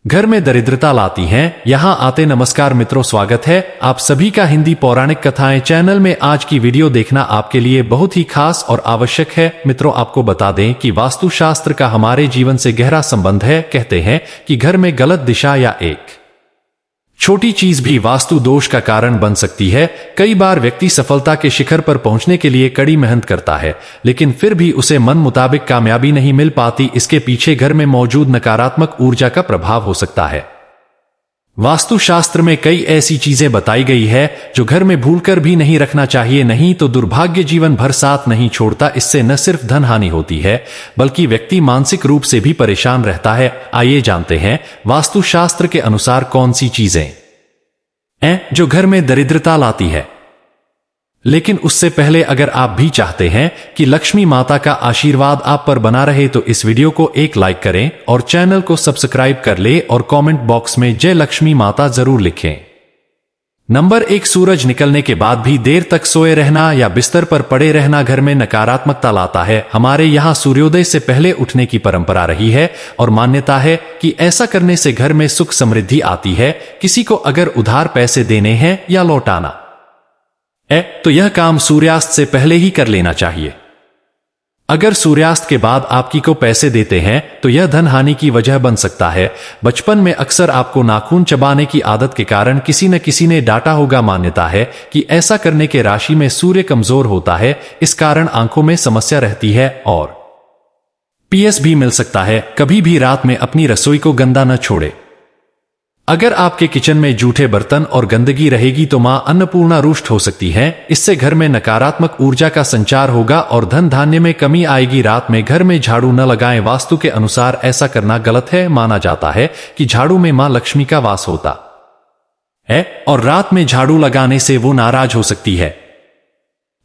घर में दरिद्रता लाती हैं। यहाँ आते नमस्कार मित्रों, स्वागत है आप सभी का हिंदी पौराणिक कथाएं चैनल में। आज की वीडियो देखना आपके लिए बहुत ही खास और आवश्यक है। मित्रों, आपको बता दें कि वास्तुशास्त्र का हमारे जीवन से गहरा संबंध है। कहते हैं कि घर में गलत दिशा या एक छोटी चीज भी वास्तु दोष का कारण बन सकती है। कई बार व्यक्ति सफलता के शिखर पर पहुंचने के लिए कड़ी मेहनत करता है, लेकिन फिर भी उसे मन मुताबिक कामयाबी नहीं मिल पाती। इसके पीछे घर में मौजूद नकारात्मक ऊर्जा का प्रभाव हो सकता है। वास्तुशास्त्र में कई ऐसी चीजें बताई गई है जो घर में भूलकर भी नहीं रखना चाहिए, नहीं तो दुर्भाग्य जीवन भर साथ नहीं छोड़ता। इससे न सिर्फ धन हानि होती है, बल्कि व्यक्ति मानसिक रूप से भी परेशान रहता है। आइए जानते हैं वास्तुशास्त्र के अनुसार कौन सी चीजें हैं जो घर में दरिद्रता लाती है। लेकिन उससे पहले अगर आप भी चाहते हैं कि लक्ष्मी माता का आशीर्वाद आप पर बना रहे तो इस वीडियो को एक लाइक करें और चैनल को सब्सक्राइब कर ले और कमेंट बॉक्स में जय लक्ष्मी माता जरूर लिखें। नंबर 1, सूरज निकलने के बाद भी देर तक सोए रहना या बिस्तर पर पड़े रहना घर में नकारात्मकता लाता है। हमारे यहाँ सूर्योदय से पहले उठने की परंपरा रही है और मान्यता है कि ऐसा करने से घर में सुख समृद्धि आती है। किसी को अगर उधार पैसे देने हैं या लौटाना तो यह काम सूर्यास्त से पहले ही कर लेना चाहिए। अगर सूर्यास्त के बाद आपकी को पैसे देते हैं तो यह धन हानि की वजह बन सकता है। बचपन में अक्सर आपको नाखून चबाने की आदत के कारण किसी न किसी ने डांटा होगा। मान्यता है कि ऐसा करने के राशि में सूर्य कमजोर होता है, इस कारण आंखों में समस्या रहती है और पीएस भी मिल सकता है। कभी भी रात में अपनी रसोई को गंदा न छोड़े। अगर आपके किचन में जूठे बर्तन और गंदगी रहेगी तो मां अन्नपूर्णा रुष्ट हो सकती हैं। इससे घर में नकारात्मक ऊर्जा का संचार होगा और धन धान्य में कमी आएगी। रात में घर में झाड़ू न लगाएं। वास्तु के अनुसार ऐसा करना गलत है। माना जाता है कि झाड़ू में मां लक्ष्मी का वास होता है और रात में झाड़ू लगाने से वो नाराज हो सकती है।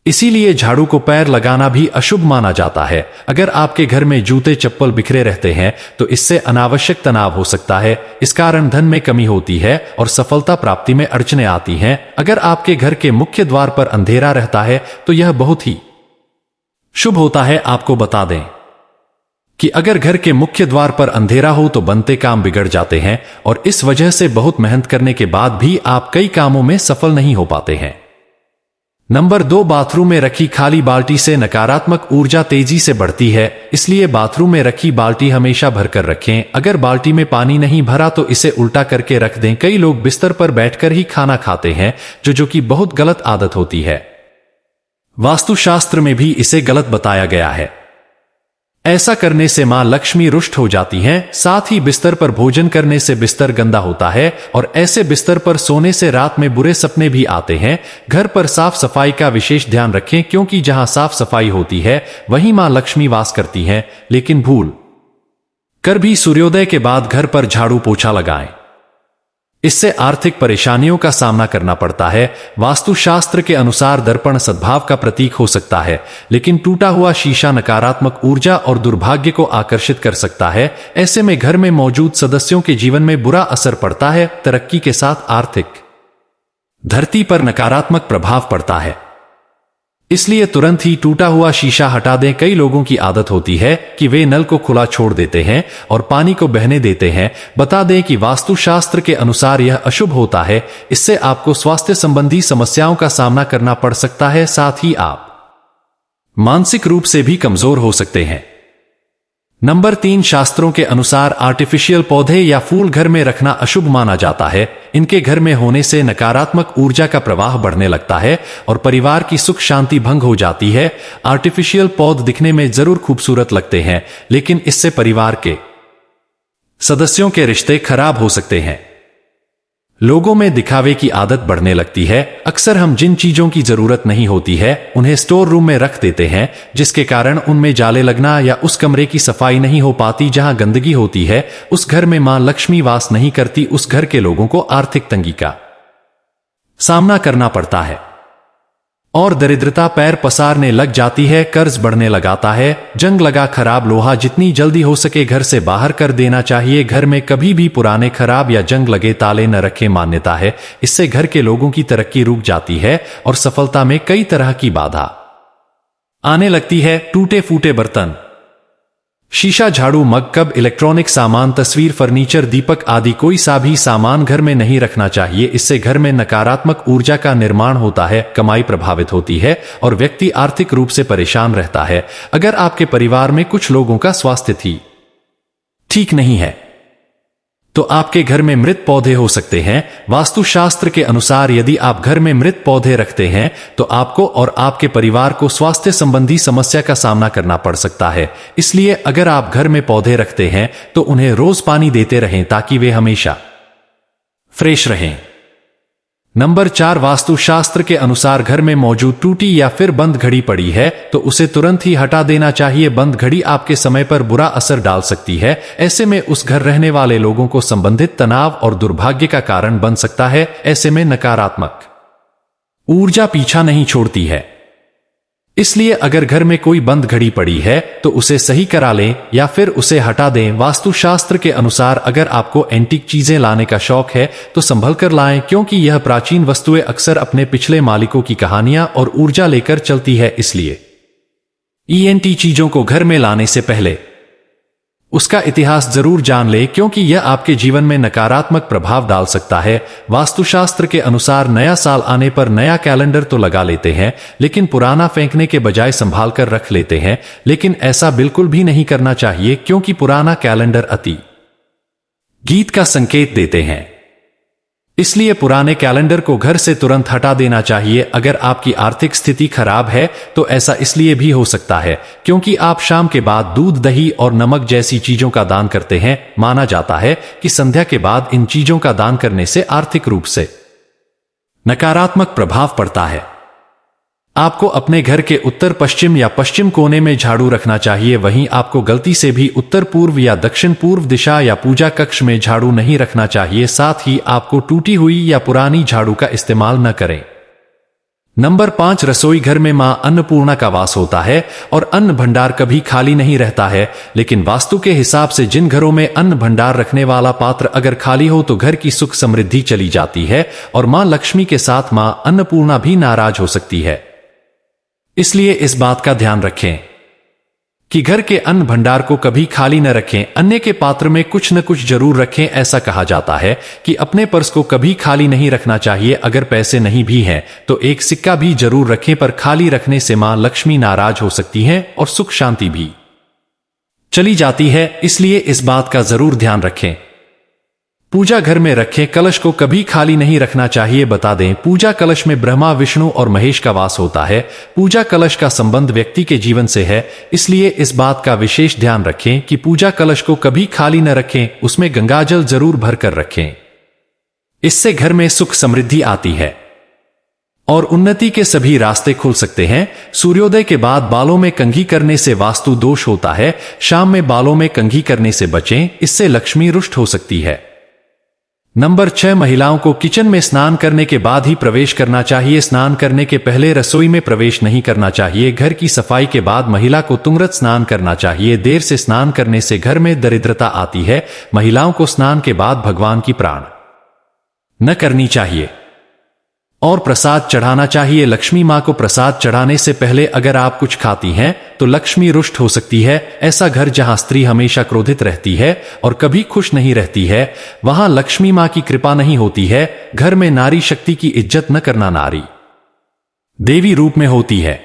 इसीलिए झाड़ू को पैर लगाना भी अशुभ माना जाता है। अगर आपके घर में जूते चप्पल बिखरे रहते हैं तो इससे अनावश्यक तनाव हो सकता है। इस कारण धन में कमी होती है और सफलता प्राप्ति में अड़चनें आती हैं। अगर आपके घर के मुख्य द्वार पर अंधेरा रहता है तो यह बहुत ही शुभ होता है। आपको बता दें कि अगर घर के मुख्य द्वार पर अंधेरा हो तो बनते काम बिगड़ जाते हैं और इस वजह से बहुत मेहनत करने के बाद भी आप कई कामों में सफल नहीं हो पाते हैं। नंबर 2, बाथरूम में रखी खाली बाल्टी से नकारात्मक ऊर्जा तेजी से बढ़ती है। इसलिए बाथरूम में रखी बाल्टी हमेशा भरकर रखें। अगर बाल्टी में पानी नहीं भरा तो इसे उल्टा करके रख दें। कई लोग बिस्तर पर बैठकर ही खाना खाते हैं, जो कि बहुत गलत आदत होती है। वास्तुशास्त्र में भी इसे गलत बताया गया है। ऐसा करने से मां लक्ष्मी रुष्ट हो जाती हैं। साथ ही बिस्तर पर भोजन करने से बिस्तर गंदा होता है और ऐसे बिस्तर पर सोने से रात में बुरे सपने भी आते हैं। घर पर साफ सफाई का विशेष ध्यान रखें, क्योंकि जहां साफ सफाई होती है वहीं मां लक्ष्मी वास करती हैं। लेकिन भूल कर भी सूर्योदय के बाद घर पर झाड़ू पोछा लगाएं। इससे आर्थिक परेशानियों का सामना करना पड़ता है। वास्तुशास्त्र के अनुसार दर्पण सद्भाव का प्रतीक हो सकता है, लेकिन टूटा हुआ शीशा नकारात्मक ऊर्जा और दुर्भाग्य को आकर्षित कर सकता है। ऐसे में घर में मौजूद सदस्यों के जीवन में बुरा असर पड़ता है। तरक्की के साथ आर्थिक धरती पर नकारात्मक प्रभाव पड़ता है। इसलिए तुरंत ही टूटा हुआ शीशा हटा दें। कई लोगों की आदत होती है कि वे नल को खुला छोड़ देते हैं और पानी को बहने देते हैं। बता दें कि वास्तुशास्त्र के अनुसार यह अशुभ होता है। इससे आपको स्वास्थ्य संबंधी समस्याओं का सामना करना पड़ सकता है। साथ ही आप मानसिक रूप से भी कमजोर हो सकते हैं। नंबर 3, शास्त्रों के अनुसार आर्टिफिशियल पौधे या फूल घर में रखना अशुभ माना जाता है। इनके घर में होने से नकारात्मक ऊर्जा का प्रवाह बढ़ने लगता है और परिवार की सुख शांति भंग हो जाती है। आर्टिफिशियल पौधे दिखने में जरूर खूबसूरत लगते हैं, लेकिन इससे परिवार के सदस्यों के रिश्ते खराब हो सकते हैं। लोगों में दिखावे की आदत बढ़ने लगती है। अक्सर हम जिन चीजों की जरूरत नहीं होती है उन्हें स्टोर रूम में रख देते हैं, जिसके कारण उनमें जाले लगना या उस कमरे की सफाई नहीं हो पाती जहां गंदगी होती है। उस घर में मां लक्ष्मी वास नहीं करती। उस घर के लोगों को आर्थिक तंगी का सामना करना पड़ता है और दरिद्रता पैर पसारने लग जाती है। कर्ज बढ़ने लगाता है। जंग लगा खराब लोहा जितनी जल्दी हो सके घर से बाहर कर देना चाहिए। घर में कभी भी पुराने खराब या जंग लगे ताले न रखें। मान्यता है इससे घर के लोगों की तरक्की रुक जाती है और सफलता में कई तरह की बाधा आने लगती है। टूटे फूटे बर्तन शीशा, झाड़ू, मग, कप, इलेक्ट्रॉनिक सामान, तस्वीर, फर्नीचर, दीपक आदि कोई सा भी सामान घर में नहीं रखना चाहिए। इससे घर में नकारात्मक ऊर्जा का निर्माण होता है, कमाई प्रभावित होती है और व्यक्ति आर्थिक रूप से परेशान रहता है। अगर आपके परिवार में कुछ लोगों का स्वास्थ्य ठीक नहीं है तो आपके घर में मृत पौधे हो सकते हैं। वास्तुशास्त्र के अनुसार यदि आप घर में मृत पौधे रखते हैं तो आपको और आपके परिवार को स्वास्थ्य संबंधी समस्या का सामना करना पड़ सकता है। इसलिए अगर आप घर में पौधे रखते हैं तो उन्हें रोज पानी देते रहें ताकि वे हमेशा फ्रेश रहें। नंबर 4, वास्तुशास्त्र के अनुसार घर में मौजूद टूटी या फिर बंद घड़ी पड़ी है तो उसे तुरंत ही हटा देना चाहिए। बंद घड़ी आपके समय पर बुरा असर डाल सकती है। ऐसे में उस घर रहने वाले लोगों को संबंधित तनाव और दुर्भाग्य का कारण बन सकता है। ऐसे में नकारात्मक ऊर्जा पीछा नहीं छोड़ती है। इसलिए अगर घर में कोई बंद घड़ी पड़ी है तो उसे सही करा लें या फिर उसे हटा दें। वास्तुशास्त्र के अनुसार अगर आपको एंटीक चीजें लाने का शौक है तो संभल कर लाएं, क्योंकि यह प्राचीन वस्तुएं अक्सर अपने पिछले मालिकों की कहानियां और ऊर्जा लेकर चलती है। इसलिए एंटीक चीजों को घर में लाने से पहले उसका इतिहास जरूर जान ले, क्योंकि यह आपके जीवन में नकारात्मक प्रभाव डाल सकता है। वास्तुशास्त्र के अनुसार नया साल आने पर नया कैलेंडर तो लगा लेते हैं, लेकिन पुराना फेंकने के बजाय संभाल कर रख लेते हैं। लेकिन ऐसा बिल्कुल भी नहीं करना चाहिए, क्योंकि पुराना कैलेंडर अति गीत का संकेत देते हैं। इसलिए पुराने कैलेंडर को घर से तुरंत हटा देना चाहिए। अगर आपकी आर्थिक स्थिति खराब है तो ऐसा इसलिए भी हो सकता है क्योंकि आप शाम के बाद दूध, दही और नमक जैसी चीजों का दान करते हैं। माना जाता है कि संध्या के बाद इन चीजों का दान करने से आर्थिक रूप से नकारात्मक प्रभाव पड़ता है। आपको अपने घर के उत्तर पश्चिम या पश्चिम कोने में झाड़ू रखना चाहिए। वहीं आपको गलती से भी उत्तर पूर्व या दक्षिण पूर्व दिशा या पूजा कक्ष में झाड़ू नहीं रखना चाहिए। साथ ही आपको टूटी हुई या पुरानी झाड़ू का इस्तेमाल न करें। नंबर 5, रसोई घर में मां अन्नपूर्णा का वास होता है और अन्न भंडार कभी खाली नहीं रहता है। लेकिन वास्तु के हिसाब से जिन घरों में अन्न भंडार रखने वाला पात्र अगर खाली हो तो घर की सुख समृद्धि चली जाती है और मां लक्ष्मी के साथ मां अन्नपूर्णा भी नाराज हो सकती है। इसलिए इस बात का ध्यान रखें कि घर के अन्न भंडार को कभी खाली न रखें। अन्य के पात्र में कुछ न कुछ जरूर रखें। ऐसा कहा जाता है कि अपने पर्स को कभी खाली नहीं रखना चाहिए। अगर पैसे नहीं भी हैं तो एक सिक्का भी जरूर रखें, पर खाली रखने से मां लक्ष्मी नाराज हो सकती हैं और सुख शांति भी चली जाती है। इसलिए इस बात का जरूर ध्यान रखें। पूजा घर में रखें कलश को कभी खाली नहीं रखना चाहिए। बता दें, पूजा कलश में ब्रह्मा, विष्णु और महेश का वास होता है। पूजा कलश का संबंध व्यक्ति के जीवन से है। इसलिए इस बात का विशेष ध्यान रखें कि पूजा कलश को कभी खाली न रखें, उसमें गंगाजल जरूर भरकर रखें। इससे घर में सुख समृद्धि आती है और उन्नति के सभी रास्ते खुल सकते हैं। सूर्योदय के बाद बालों में कंघी करने से वास्तु दोष होता है। शाम में बालों में कंघी करने से बचें, इससे लक्ष्मी रुष्ट हो सकती है। नंबर 6, महिलाओं को किचन में स्नान करने के बाद ही प्रवेश करना चाहिए। स्नान करने के पहले रसोई में प्रवेश नहीं करना चाहिए। घर की सफाई के बाद महिला को तुंगरत स्नान करना चाहिए। देर से स्नान करने से घर में दरिद्रता आती है। महिलाओं को स्नान के बाद भगवान की प्रार्थना न करनी चाहिए और प्रसाद चढ़ाना चाहिए। लक्ष्मी मां को प्रसाद चढ़ाने से पहले अगर आप कुछ खाती हैं तो लक्ष्मी रुष्ट हो सकती है। ऐसा घर जहां स्त्री हमेशा क्रोधित रहती है और कभी खुश नहीं रहती है, वहां लक्ष्मी मां की कृपा नहीं होती है। घर में नारी शक्ति की इज्जत न करना, नारी देवी रूप में होती है,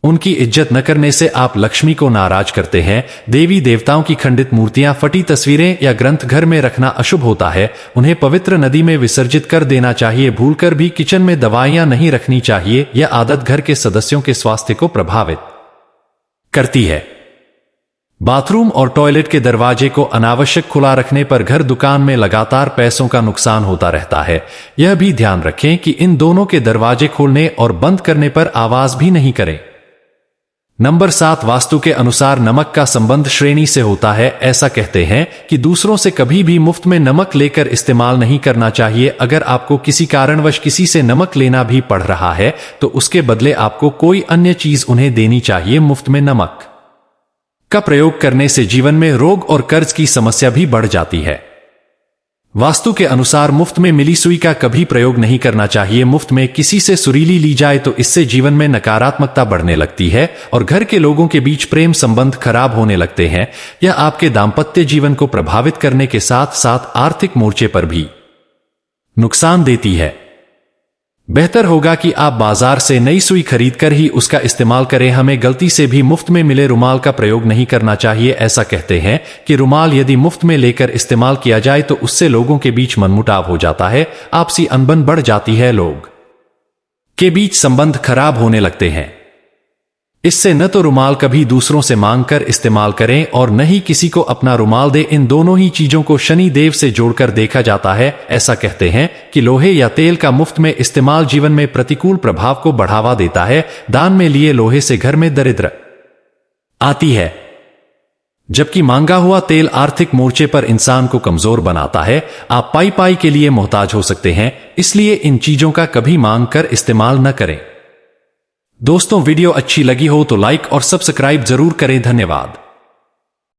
उनकी इज्जत न करने से आप लक्ष्मी को नाराज करते हैं। देवी देवताओं की खंडित मूर्तियां, फटी तस्वीरें या ग्रंथ घर में रखना अशुभ होता है। उन्हें पवित्र नदी में विसर्जित कर देना चाहिए। भूलकर भी किचन में दवाइयां नहीं रखनी चाहिए। यह आदत घर के सदस्यों के स्वास्थ्य को प्रभावित करती है। बाथरूम और टॉयलेट के दरवाजे को अनावश्यक खुला रखने पर घर दुकान में लगातार पैसों का नुकसान होता रहता है। यह भी ध्यान रखें कि इन दोनों के दरवाजे खोलने और बंद करने पर आवाज भी नहीं करें। नंबर 7, वास्तु के अनुसार नमक का संबंध श्रेणी से होता है। ऐसा कहते हैं कि दूसरों से कभी भी मुफ्त में नमक लेकर इस्तेमाल नहीं करना चाहिए। अगर आपको किसी कारणवश किसी से नमक लेना भी पड़ रहा है तो उसके बदले आपको कोई अन्य चीज उन्हें देनी चाहिए। मुफ्त में नमक का प्रयोग करने से जीवन में रोग और कर्ज की समस्या भी बढ़ जाती है। वास्तु के अनुसार मुफ्त में मिली सुई का कभी प्रयोग नहीं करना चाहिए। मुफ्त में किसी से सुरीली ली जाए तो इससे जीवन में नकारात्मकता बढ़ने लगती है और घर के लोगों के बीच प्रेम संबंध खराब होने लगते हैं। यह आपके दाम्पत्य जीवन को प्रभावित करने के साथ साथ आर्थिक मोर्चे पर भी नुकसान देती है। बेहतर होगा कि आप बाजार से नई सुई खरीदकर ही उसका इस्तेमाल करें। हमें गलती से भी मुफ्त में मिले रुमाल का प्रयोग नहीं करना चाहिए। ऐसा कहते हैं कि रुमाल यदि मुफ्त में लेकर इस्तेमाल किया जाए तो उससे लोगों के बीच मनमुटाव हो जाता है, आपसी अनबन बढ़ जाती है, लोग के बीच संबंध खराब होने लगते हैं। इससे न तो रुमाल कभी दूसरों से मांगकर इस्तेमाल करें और न ही किसी को अपना रुमाल दे। इन दोनों ही चीजों को शनि देव से जोड़कर देखा जाता है। ऐसा कहते हैं कि लोहे या तेल का मुफ्त में इस्तेमाल जीवन में प्रतिकूल प्रभाव को बढ़ावा देता है। दान में लिए लोहे से घर में दरिद्र आती है, जबकि मांगा हुआ तेल आर्थिक मोर्चे पर इंसान को कमजोर बनाता है। आप पाई पाई के लिए मोहताज हो सकते हैं, इसलिए इन चीजों का कभी मांग कर इस्तेमाल न करें। दोस्तों, वीडियो अच्छी लगी हो तो लाइक और सब्सक्राइब जरूर करें। धन्यवाद।